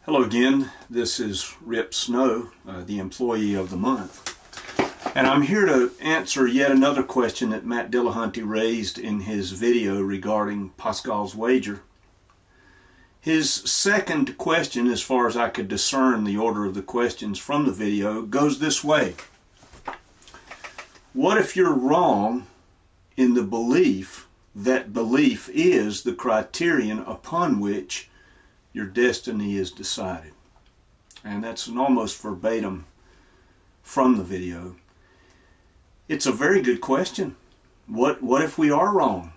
Hello again, this is Rip Snow, the Employee of the Month. And I'm here to answer yet another question that Matt Dillahunty raised in his video regarding Pascal's wager. His second question, as far as I could discern the order of the questions from the video, goes this way. What if you're wrong in the belief that belief is the criterion upon which your destiny is decided? And that's an almost verbatim from the video. It's a very good question. What if we are wrong?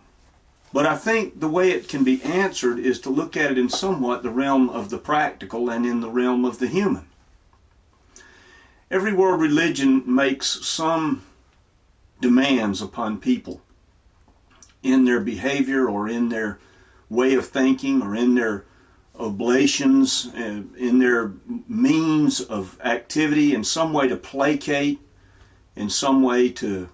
But I think the way it can be answered is to look at it in somewhat the realm of the practical and in the realm of the human. Every world religion makes some demands upon people in their behavior or in their way of thinking or in their oblations, in their means of activity, in some way to placate, in some way to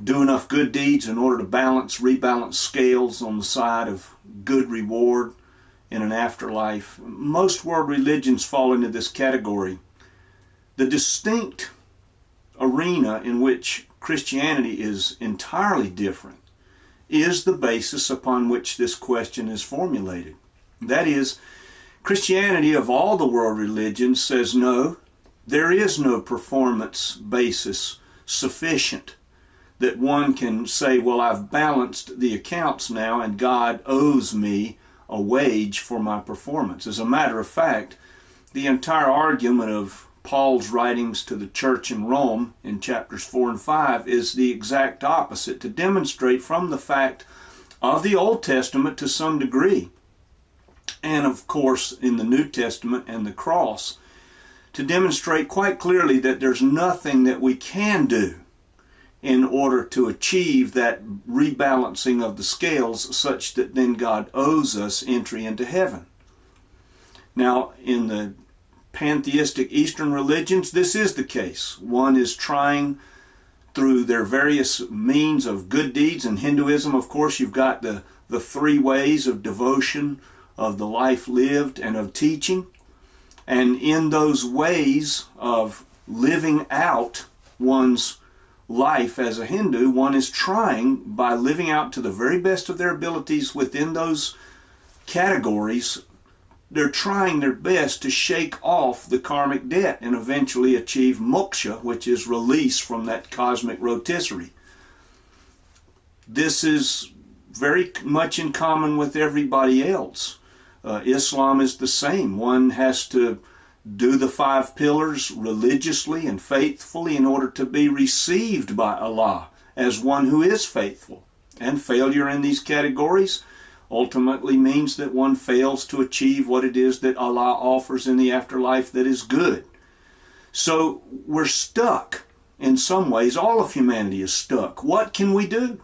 do enough good deeds in order to rebalance scales on the side of good reward in an afterlife. Most world religions fall into this category. The distinct arena in which Christianity is entirely different is the basis upon which this question is formulated. That is, Christianity of all the world religions says no, there is no performance basis sufficient that one can say, well, I've balanced the accounts now and God owes me a wage for my performance. As a matter of fact, the entire argument of Paul's writings to the church in Rome in chapters 4 and 5 is the exact opposite, to demonstrate from the fact of the Old Testament to some degree, and of course in the New Testament and the cross, to demonstrate quite clearly that there's nothing that we can do in order to achieve that rebalancing of the scales such that then God owes us entry into heaven. Now, in the pantheistic Eastern religions, this is the case. One is trying through their various means of good deeds. In Hinduism, of course, you've got the three ways of devotion, of the life lived, and of teaching. And in those ways of living out one's life as a Hindu, one is trying, by living out to the very best of their abilities within those categories, they're trying their best to shake off the karmic debt and eventually achieve moksha, which is release from that cosmic rotisserie. This is very much in common with everybody else. Islam is the same. One has to do the 5 pillars religiously and faithfully in order to be received by Allah as one who is faithful. And failure in these categories ultimately means that one fails to achieve what it is that Allah offers in the afterlife that is good. So we're stuck in some ways. All of humanity is stuck. What can we do?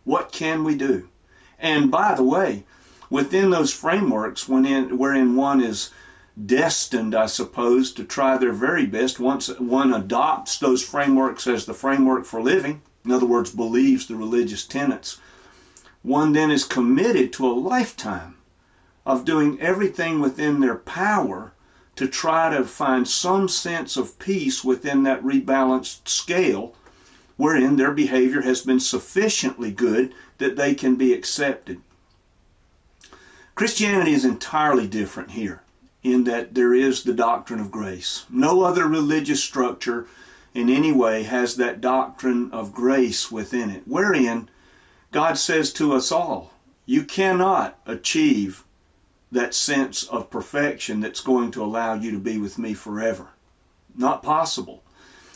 What can we do? And by the way, within those frameworks wherein one is destined, I suppose, to try their very best, once one adopts those frameworks as the framework for living, in other words, believes the religious tenets, one then is committed to a lifetime of doing everything within their power to try to find some sense of peace within that rebalanced scale wherein their behavior has been sufficiently good that they can be accepted. Christianity is entirely different here in that there is the doctrine of grace. No other religious structure in any way has that doctrine of grace within it, wherein God says to us all, you cannot achieve that sense of perfection that's going to allow you to be with me forever. Not possible.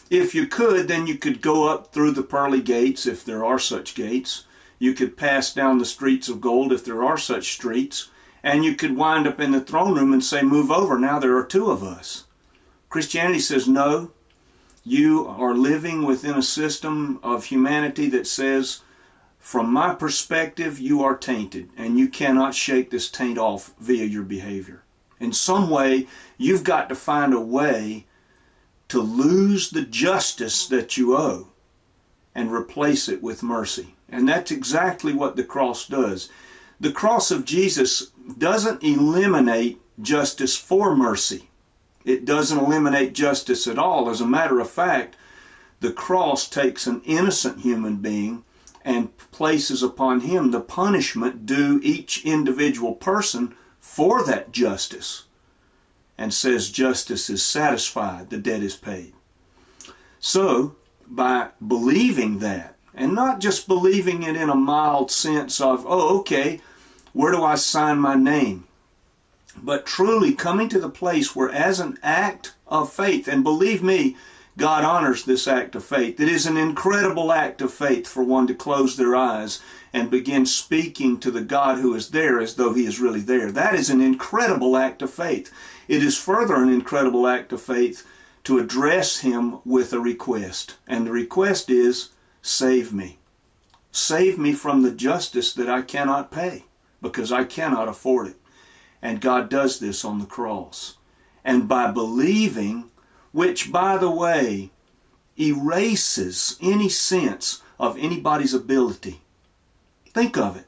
If you could, then you could go up through the pearly gates, if there are such gates. You could pass down the streets of gold, if there are such streets. And you could wind up in the throne room and say, move over, now there are 2 of us. Christianity says, no, you are living within a system of humanity that says, from my perspective, you are tainted, and you cannot shake this taint off via your behavior. In some way, you've got to find a way to lose the justice that you owe and replace it with mercy. And that's exactly what the cross does. The cross of Jesus doesn't eliminate justice for mercy. It doesn't eliminate justice at all. As a matter of fact, the cross takes an innocent human being and places upon him the punishment due each individual person for that justice, and says justice is satisfied, the debt is paid. So, by believing that, and not just believing it in a mild sense of, oh, okay, where do I sign my name? But truly coming to the place where, as an act of faith, and believe me, God honors this act of faith. It is an incredible act of faith for one to close their eyes and begin speaking to the God who is there as though He is really there. That is an incredible act of faith. It is further an incredible act of faith to address Him with a request. And the request is, save me. Save me from the justice that I cannot pay, because I cannot afford it. And God does this on the cross. And by believing, which, by the way, erases any sense of anybody's ability. Think of it.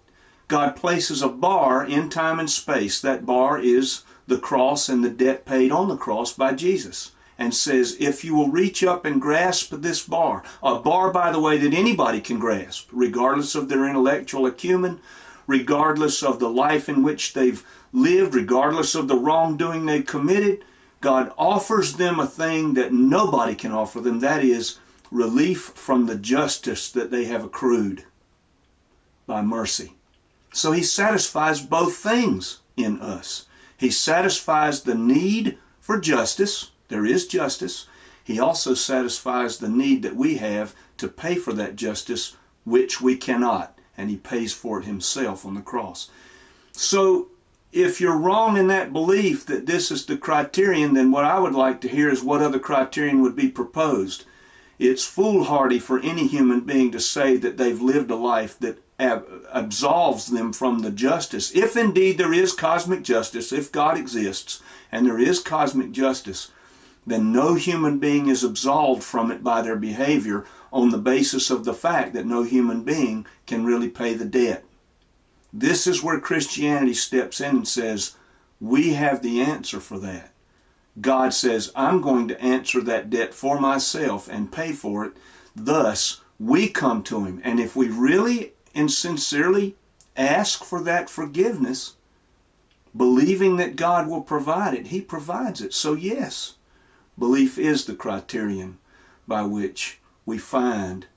God places a bar in time and space. That bar is the cross and the debt paid on the cross by Jesus. And says, if you will reach up and grasp this bar, a bar, by the way, that anybody can grasp, regardless of their intellectual acumen, regardless of the life in which they've lived, regardless of the wrongdoing they've committed, God offers them a thing that nobody can offer them. That is relief from the justice that they have accrued by mercy. So He satisfies both things in us. He satisfies the need for justice. There is justice. He also satisfies the need that we have to pay for that justice, which we cannot. And He pays for it Himself on the cross. So, if you're wrong in that belief that this is the criterion, then what I would like to hear is what other criterion would be proposed. It's foolhardy for any human being to say that they've lived a life that absolves them from the justice. If indeed there is cosmic justice, if God exists and there is cosmic justice, then no human being is absolved from it by their behavior on the basis of the fact that no human being can really pay the debt. This is where Christianity steps in and says, we have the answer for that. God says, I'm going to answer that debt for myself and pay for it. Thus, we come to Him. And if we really and sincerely ask for that forgiveness, believing that God will provide it, He provides it. So yes, belief is the criterion by which we find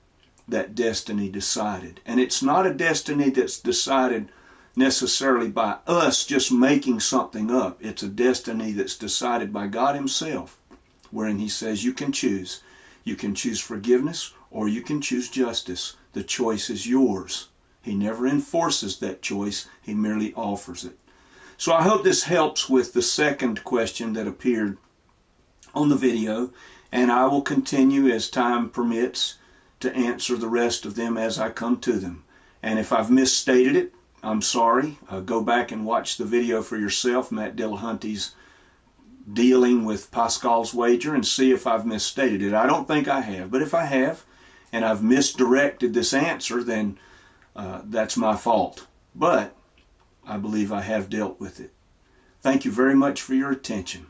that destiny decided. And it's not a destiny that's decided necessarily by us just making something up. It's a destiny that's decided by God Himself, wherein He says you can choose. You can choose forgiveness or you can choose justice. The choice is yours. He never enforces that choice. He merely offers it. So I hope this helps with the second question that appeared on the video, and I will continue as time permits to answer the rest of them as I come to them. And if I've misstated it, I'm sorry. Go back and watch the video for yourself, Matt Dillahunty's dealing with Pascal's wager, and see if I've misstated it. I don't think I have, but if I have, and I've misdirected this answer, then that's my fault. But I believe I have dealt with it. Thank you very much for your attention.